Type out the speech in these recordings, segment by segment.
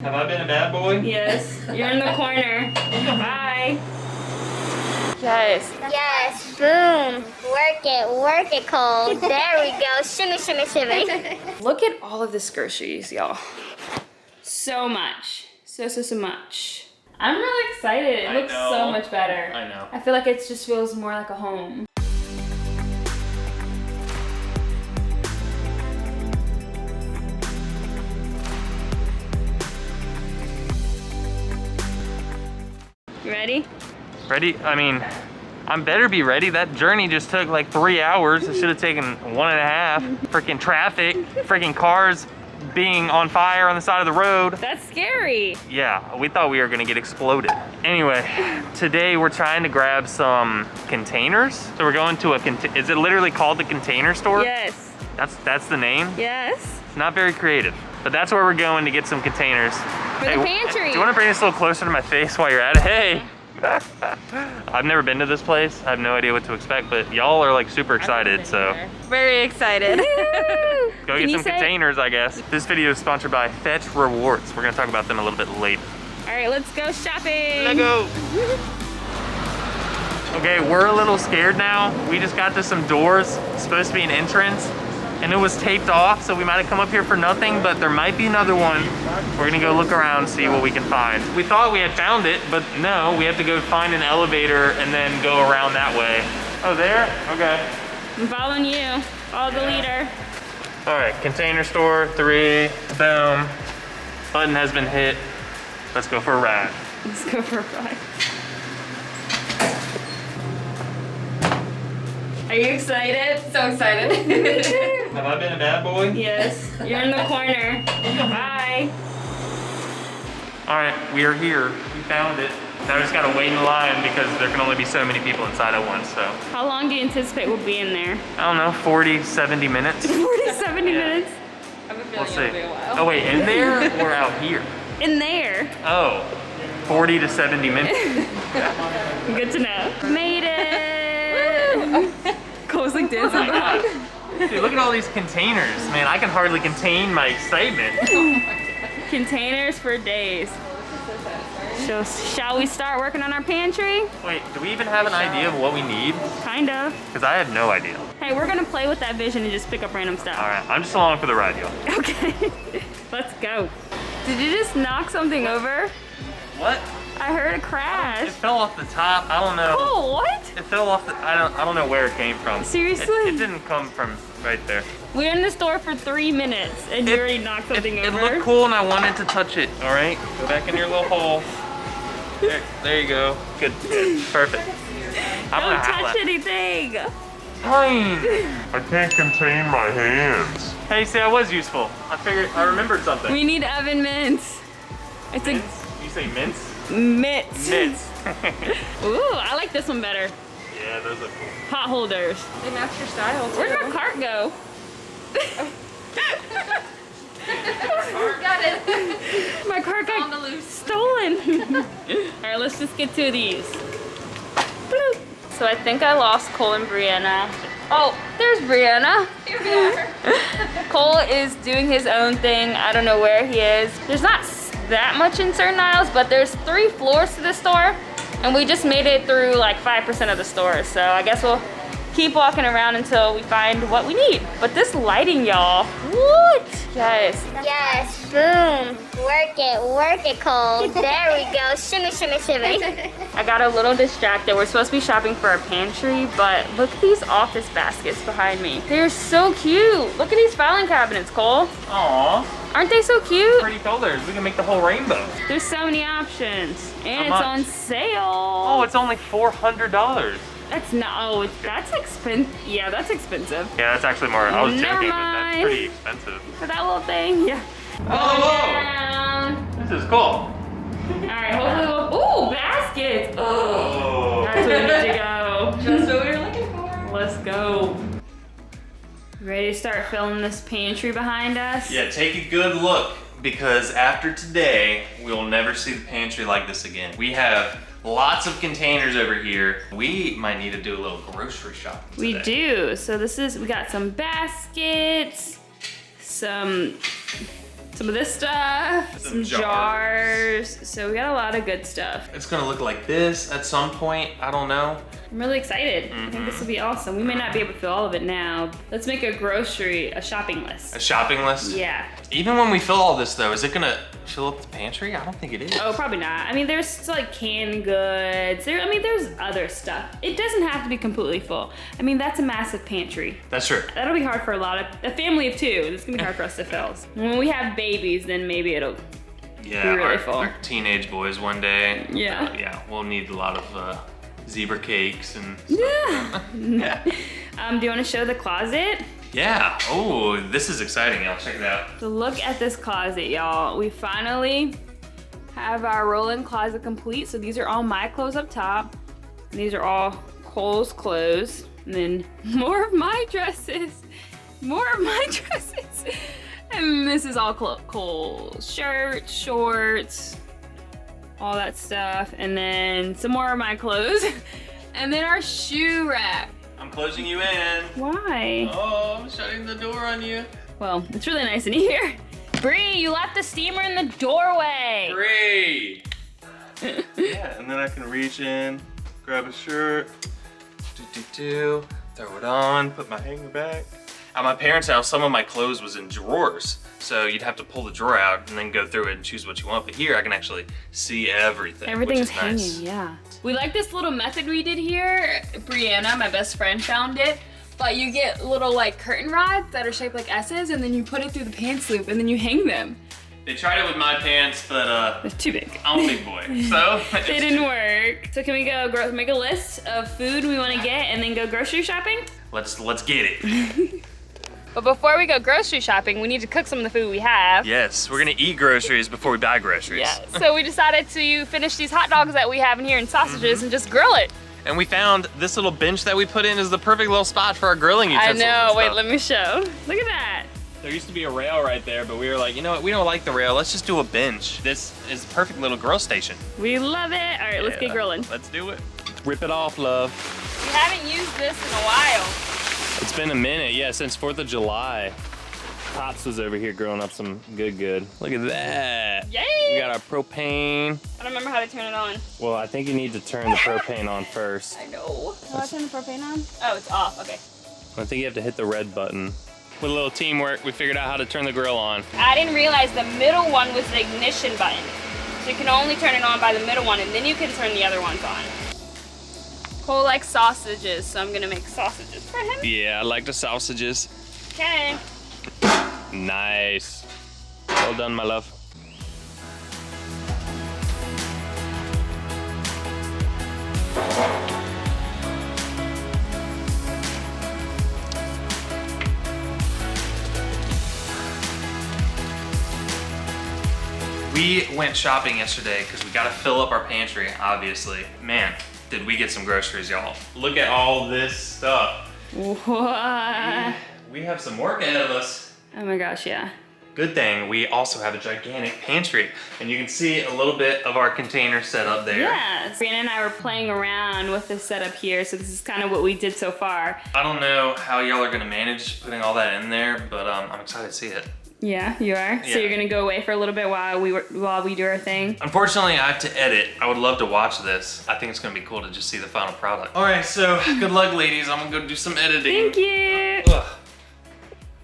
Have I been a bad boy? Yes. You're in the corner. Bye. Yes. Yes, boom. Work it, Cole. There we go. Shimmy, shimmy, shimmy. Look at all of this groceries, y'all. So much. So much. I'm really excited. It looks so much better. I know. I feel like it just feels more like a home. You ready? Ready? I mean, I'm better be ready. That journey just took like 3 hours. It should have taken 1.5. Freaking traffic, freaking cars being on fire on the side of the road. That's scary. Yeah, we thought we were gonna get exploded. Anyway, today we're trying to grab some containers. So we're going to is it literally called the Container Store? Yes. That's the name? Yes. It's not very creative, but that's where we're going to get some containers. For the pantry. Do you wanna bring this a little closer to my face while you're at it? Hey. I've never been to this place. I have no idea what to expect, but y'all are like super excited, so. Very excited. Go get some containers, I guess. This video is sponsored by Fetch Rewards. We're gonna talk about them a little bit later. All right, let's go shopping. Let's go. Okay, we're a little scared now. We just got to some doors. It's supposed to be an entrance, and it was taped off, so we might have come up here for nothing, but there might be another one. We're gonna go look around, see what we can find. We thought we had found it, but no, we have to go find an elevator and then go around that way. Oh, there? Okay. I'm following you. Follow the leader. All right, Container Store, 3, boom. Button has been hit. Let's go for a ride. Let's go for a ride. Are you excited? So excited. Have I been a bad boy? Yes. You're in the corner. Bye. All right, we are here. We found it. Now we just gotta wait in line because there can only be so many people inside at once, so. How long do you anticipate we'll be in there? I don't know, 40, 70 minutes. 40, 70 minutes? I have a We'll feeling see. it'll be a while. Oh wait, in there or out here? In there. Oh, 40 to 70 minutes. Good to know. Made it. Cole's like dancing. Oh my God. Dude, look at all these containers. Man, I can hardly contain my excitement. Containers for days. So, shall we start working on our pantry? Wait, do we even have an idea of what we need? Kind of. Because I have no idea. Hey, we're gonna play with that vision and just pick up random stuff. All right, I'm just along for the ride, y'all. Okay. Let's go. Did you just knock something over? What? I heard a It crash. fell off the top. I don't know. Oh, what? It fell off the, I don't know where it came from. Seriously? It didn't come from right there. We were in the store for 3 minutes and you already knocked something It over. looked cool and I wanted to touch it, all right? Go back in your little hole. There you go. Good, perfect. Don't touch anything. Fine. I can't contain my hands. Hey, see, I was useful. I remembered something. We need oven mints. It's Mints? You say mints? a mitts. Mints. Ooh, I like this one better. Yeah, those look cool. Pot holders. They match your style too. Where'd my cart go? Got it. My cart got On the loose. stolen. All right, let's just get 2 of these. Bloop. So I think I lost Cole and Brianna. Oh, there's Brianna. Here we are. Cole is doing his own thing. I don't know where he is. There's not that much in certain aisles, but there's 3 floors to the store, and we just made it through like 5% of the store. So I guess we'll keep walking around until we find what we need. But this lighting, y'all, what? Yes. Yes, boom. Work it, Cole. There we go. Shimmy, shimmy, shimmy. I got a little distracted. We're supposed to be shopping for our pantry, but look at these office baskets behind me. They're so cute. Look at these filing cabinets, Cole. Aw, Aren't they so cute? pretty colors. We can make the whole rainbow. There's so many options. And it's much? on sale. Oh, it's only $400. That's not, oh, that's expensive. Yeah, that's expensive. Yeah, that's actually more, I was Never joking, but mind. that's pretty expensive. For that little thing, yeah. Oh, Down. this is cool. All right, hopefully we'll, ooh, baskets. Oh, that's where we need to go. Just what we were looking for. Let's go. Ready to start filling this pantry behind us? Yeah, take a good look because after today, we'll never see the pantry like this again. We have lots of containers over here. We might need to do a little grocery shopping today. We do. So we got some baskets, some Some of this stuff, some jars. So we got a lot of good stuff. It's gonna look like this at some point. I don't know. I'm really excited. I think this will be awesome. We may not be able to fill all of it now. Let's make a shopping list. A shopping list? Yeah. Even when we fill all this though, is it gonna fill up the pantry? I don't think it is. Oh, probably not. I mean, there's still like canned goods. There's other stuff. It doesn't have to be completely full. I mean, that's a massive pantry. That's true. That'll be hard for a family of 2. It's gonna be hard for us to fill. When we have babies, then maybe it'll be really full. Our teenage boys one day. Yeah. Yeah, we'll need a lot of zebra cakes and Yeah. Do you want to show the closet? yeah. Oh, this is exciting, y'all. Check it out. So look at this closet, y'all. We finally have our roll-in closet complete. So these are all my clothes up top. And these are all Cole's clothes. And then more of my dresses. More of my dresses. And this is all Cole's shirts, shorts, all that stuff. And then some more of my clothes. And then our shoe rack. I'm closing you in. Why? Oh, I'm shutting the door on you. Well, it's really nice in here. Bree, you left the steamer in the doorway. Great. Yeah, and then I can reach in, grab a shirt, throw it on, put my hanger back. At my parents' house, some of my clothes was in drawers. So you'd have to pull the drawer out and then go through it and choose what you want. But here I can actually see everything. Everything's which is hanging, nice. yeah. We like this little method we did here. Brianna, my best friend, found it. But you get little like curtain rods that are shaped like S's and then you put it through the pants loop and then you hang them. They tried it with my pants, but It's too big. I'm a big boy, so. It didn't work. So can we go make a list of food we want to get and then go grocery shopping? Let's get it. But before we go grocery shopping, we need to cook some of the food we have. Yes, we're gonna eat groceries before we buy groceries. Yeah, so we decided to finish these hot dogs that we have in here and sausages and just grill it. And we found this little bench that we put in is the perfect little spot for our grilling I utensils. know, and wait, stuff. let me show. Look at that. There used to be a rail right there, but we were like, you know what, we don't like the rail, let's just do a bench. This is the perfect little grill station. We love it. All right, let's get grilling. Let's do it. Rip it off, love. We haven't used this in a while. It's been a minute, yeah, since 4th of July. Pops was over here grilling up some good. Look at that. Yay! We got our propane. I don't remember how to turn it on. Well, I think you need to turn the propane on first. I know. How do I turn the propane on? Oh, it's off, okay. I think you have to hit the red button. With a little teamwork, we figured out how to turn the grill on. I didn't realize the middle one was the ignition button. So you can only turn it on by the middle one and then you can turn the other ones on. Cole likes sausages, so I'm gonna make sausages for him. Yeah, I like the sausages. Okay. Nice. Well done, my love. We went shopping yesterday because we gotta fill up our pantry, obviously. Man, did we get some groceries, y'all. Look at all this stuff. What? We have some work ahead of us. Oh my gosh, yeah. Good thing we also have a gigantic pantry, and you can see a little bit of our container set up there. Yeah, Brianna and I were playing around with this setup here, so this is kind of what we did so far. I don't know how y'all are gonna manage putting all that in there, but I'm excited to see it. Yeah, you are? Yeah. So you're gonna go away for a little bit while we do our thing? Unfortunately, I have to edit. I would love to watch this. I think it's gonna be cool to just see the final product. All right, so good luck, ladies. I'm gonna go do some editing. Thank you. Ugh.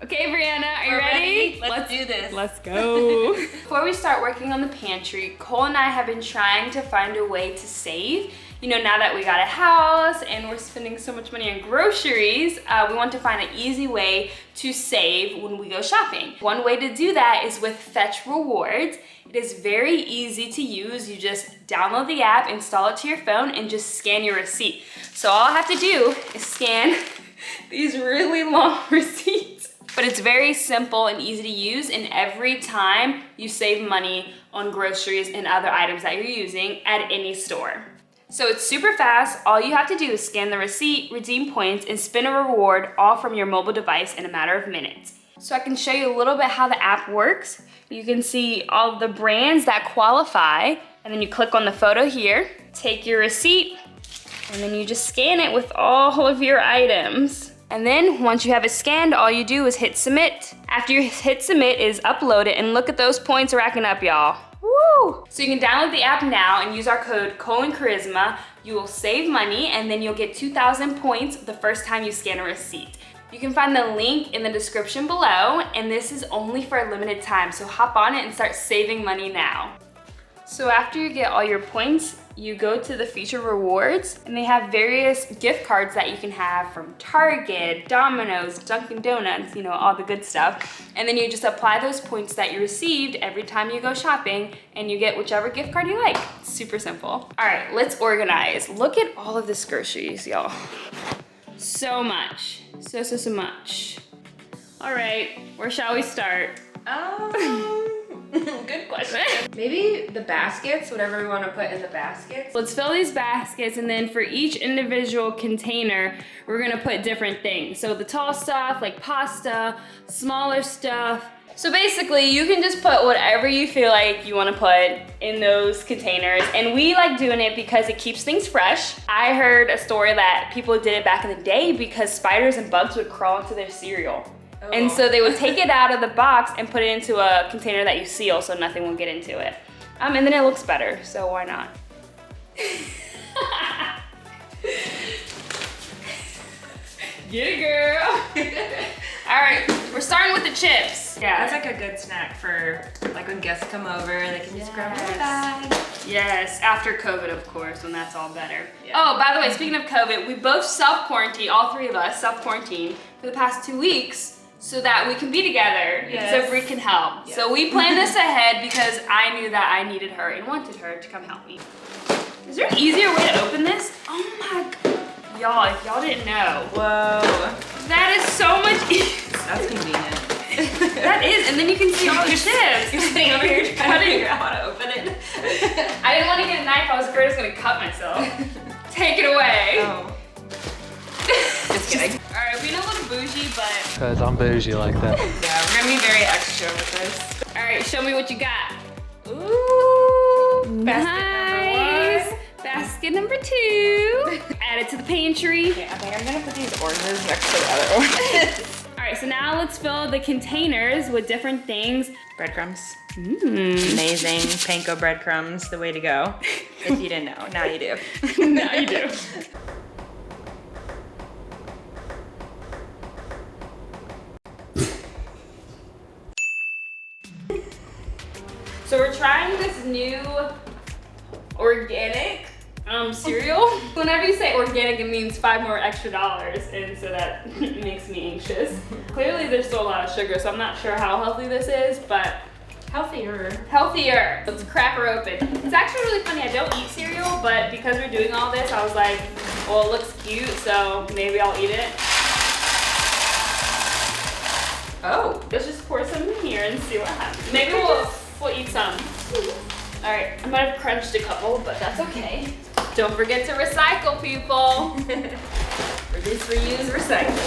Okay, Brianna, are you ready? Let's do this. Let's go. Before we start working on the pantry, Cole and I have been trying to find a way to save. You know, now that we got a house and we're spending so much money on groceries, we want to find an easy way to save when we go shopping. One way to do that is with Fetch Rewards. It is very easy to use. You just download the app, install it to your phone, and just scan your receipt. So all I have to do is scan these really long receipts. But it's very simple and easy to use, and every time you save money on groceries and other items that you're using at any store. So it's super fast. All you have to do is scan the receipt, redeem points, and spin a reward all from your mobile device in a matter of minutes. So I can show you a little bit how the app works. You can see all of the brands that qualify, and then you click on the photo here, take your receipt, and then you just scan it with all of your items. And then once you have it scanned, all you do is hit submit. After you hit submit, is upload it, and look at those points racking up, y'all. Woo! So you can download the app now and use our code CHARISMA. You will save money, and then you'll get 2,000 points the first time you scan a receipt. You can find the link in the description below, and this is only for a limited time, so hop on it and start saving money now. So after you get all your points, you go to the feature rewards, and they have various gift cards that you can have from Target, Domino's, Dunkin' Donuts, you know, all the good stuff. And then you just apply those points that you received every time you go shopping, and you get whichever gift card you like. It's super simple. All right, let's organize. Look at all of this groceries, y'all. So much, so much. All right, where shall we start? Good question. Maybe the baskets, whatever we want to put in the baskets. Let's fill these baskets, and then for each individual container, we're gonna put different things. So the tall stuff, like pasta, smaller stuff. So basically, you can just put whatever you feel like you wanna put in those containers. And we like doing it because it keeps things fresh. I heard a story that people did it back in the day because spiders and bugs would crawl into their cereal. Oh. And so they would take it out of the box and put it into a container that you seal so nothing will get into it. And then it looks better, so why not? Get it, girl. All right, we're starting with the chips. That's like a good snack for like when guests come over, they can just grab a bag. Yes, after COVID, of course, when that's all better. Yeah. Oh, by the way, speaking of COVID, we both self-quarantined, all three of us self-quarantined for the past 2 weeks so that we can be together, Yes. so Bree can help. Yes. So we planned this ahead because I knew that I needed her and wanted her to come help me. Is there an easier way to open this? Oh my God. Y'all, if y'all didn't know, Whoa, that is so much easier. that's convenient. That is, and then you can see all the chips. You're sitting over here trying to figure out how to open it. I didn't want to get a knife, I was afraid I was gonna cut myself. Take it away. Oh. Just kidding. All right, we know a little bougie, but. Because I'm bougie like that. Yeah, we're gonna be very extra with this. All right, show me what you got. Ooh, Basket nice. Basket number 2. Add it to the pantry. Okay, I think I'm gonna put these oranges next to the other one. All right, so now let's fill the containers with different things. Breadcrumbs. Mmm. Amazing. Panko breadcrumbs, the way to go. If you didn't know, now you do. Now you do. So we're trying this new organic cereal. Whenever you say organic, it means $5 more extra, and so that makes me anxious. Clearly there's still a lot of sugar, so I'm not sure how healthy this is, but Healthier. healthier. Let's crack her open. It's actually really funny, I don't eat cereal, but because we're doing all this, I was like, well, it looks cute, so maybe I'll eat it. Oh. Let's just pour some in here and see what happens. Maybe we'll eat some. All right, I might have crunched a couple, but that's okay. Don't forget to recycle, people. Reduce, reuse, recycle.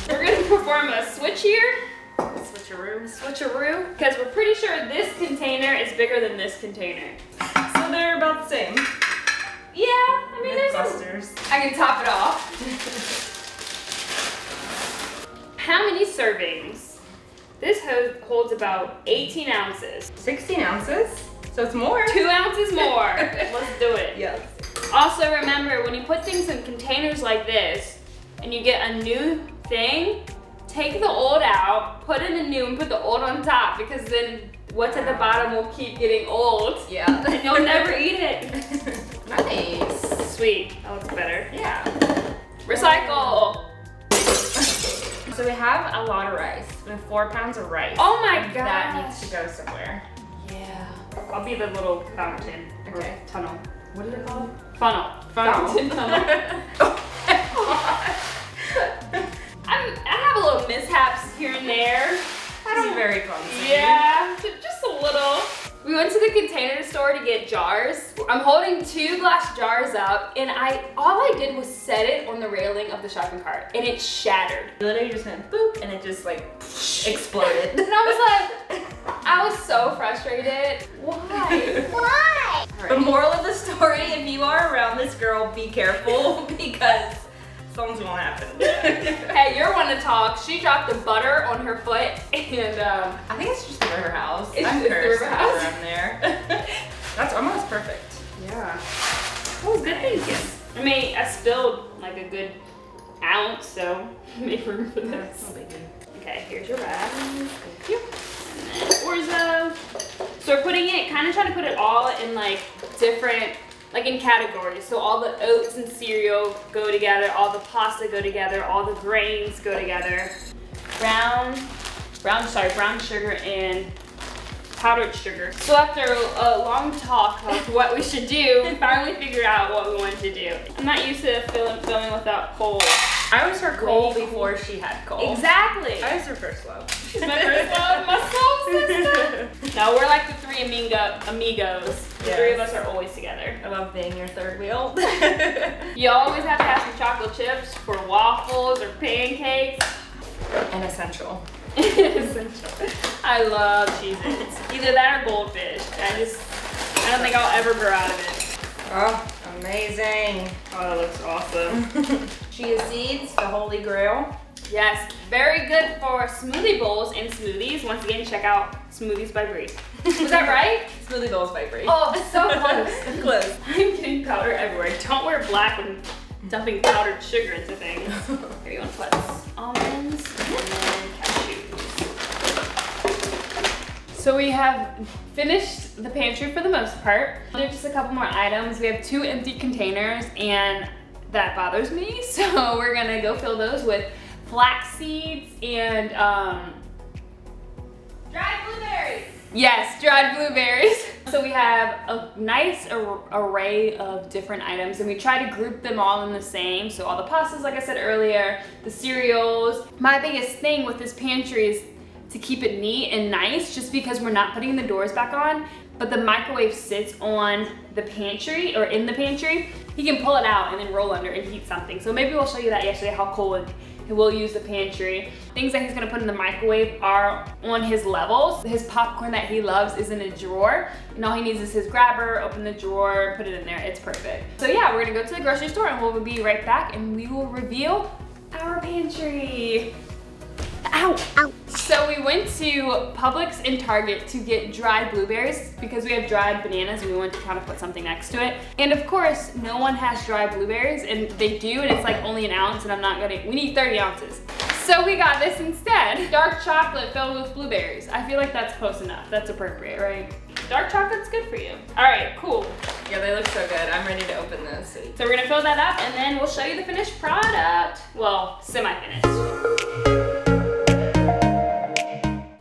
We're gonna perform a switch here. Switcheroo. Switcheroo, because we're pretty sure this container is bigger than this container. So they're about the same. Yeah, I mean, there's Mythbusters. I can top it off. How many servings? This holds about 18 ounces. 16 ounces. So it's more. 2 ounces more. Let's do it. Yes. Also remember, when you put things in containers like this and you get a new thing, take the old out, put in a new and put the old on top, because then what's at the bottom will keep getting old. Yeah. And you'll never eat it. Nice. Sweet, that looks better. Yeah. Recycle. So we have a lot of rice. We have 4 pounds of rice. Oh my and gosh. That needs to go somewhere. Yeah. I'll be the little fountain. Okay. Or tunnel. What is it called? Funnel. Funnel. Fountain tunnel. I have a little mishaps here and there. This is very clumsy. Yeah, just a little. We went to the container store to get jars. I'm holding 2 glass jars up, and all I did was set it on the railing of the shopping cart, and it shattered. Literally just went boop and it just like exploded. And I was so frustrated. Why? Why? The moral of the story, if you are around this girl, be careful because Something's gonna happen. Hey, you're one to talk. She dropped the butter on her foot and I think it's just the river house. It's I'm just the cursed river house? around there. That's almost perfect. yeah. That was good thinking. I mean, I spilled like a good ounce, so make room for this. Okay, here's your bag. Thank you. And then orzo. So we're putting it, kind of trying to put it all in like different, like in categories. So all the oats and cereal go together, all the pasta go together, all the grains go together. Brown sugar and powdered sugar. So after a long talk of what we should do, we finally figured out what we wanted to do. I'm not used to filming without Cole. I was her Cole before she had Cole. Exactly. I was her first love. She's my first love, my soul sister. No, we're like the three amigos. The three of us are always together. I love being your third wheel. You always have to have some chocolate chips for waffles or pancakes. An essential. I love Cheez-Its. Either that or goldfish. I don't think I'll ever grow out of it. Oh, amazing. Oh, that looks awesome. Chia seeds, the holy grail. Yes, very good for smoothie bowls and smoothies. Once again, check out Smoothies by Bree. Was that right? Smoothie bowls by Bree. Oh, so close. Close. I'm getting powder everywhere. Don't wear black when dumping powdered sugar into things. Here, you want to put almonds and then cashews. So we have finished the pantry for the most part. There's just a couple more items. We have 2 empty containers and that bothers me. So we're gonna go fill those with flax seeds and dried blueberries. Yes, dried blueberries. So we have a nice array of different items and we try to group them all in the same. So all the pastas, like I said earlier, the cereals. My biggest thing with this pantry is to keep it neat and nice, just because we're not putting the doors back on, but the microwave sits on the pantry or in the pantry. He can pull it out and then roll under and heat something. So maybe we'll show you that yesterday, how cool he will use the pantry. Things that he's gonna put in the microwave are on his levels. His popcorn that he loves is in a drawer, and all he needs is his grabber, open the drawer, put it in there, it's perfect. So yeah, we're gonna go to the grocery store and we'll be right back and we will reveal our pantry. Ow, ow. So we went to Publix and Target to get dried blueberries because we have dried bananas and we wanted to kind of put something next to it. And of course, no one has dried blueberries, and they do, and it's like only an ounce, and we need 30 ounces. So we got this instead. Dark chocolate filled with blueberries. I feel like that's close enough. That's appropriate, right? Dark chocolate's good for you. All right, cool. Yeah, they look so good. I'm ready to open this. So we're gonna fill that up and then we'll show you the finished product. Well, semi-finished.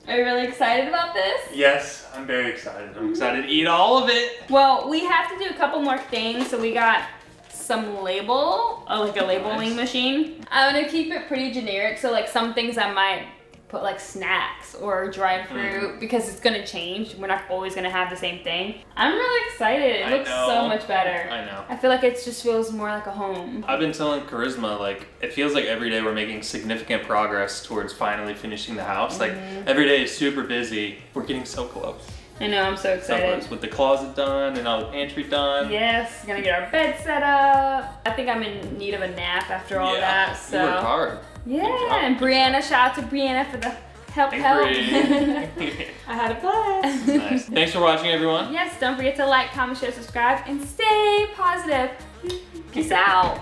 Are you really excited about this? Yes, I'm very excited. I'm excited to eat all of it. Well, we have to do a couple more things. So we got some like a labeling machine. I'm gonna keep it pretty generic. So like some things I might put like snacks or dried fruit because it's gonna change. We're not always gonna have the same thing. I'm really excited. It looks so much better. I know. I feel like it just feels more like a home. I've been telling Charisma, like, it feels like every day we're making significant progress towards finally finishing the house. Like, every day is super busy. We're getting so close. I know, I'm so excited. With the closet done and all the pantry done. Yes, gonna get our bed set up. I think I'm in need of a nap after all that, so. You worked hard. Yeah, and Brianna, shout out to Brianna for the help. I had a blast. Nice. Thanks for watching, everyone. Yes, don't forget to like, comment, share, subscribe, and stay positive. Peace out.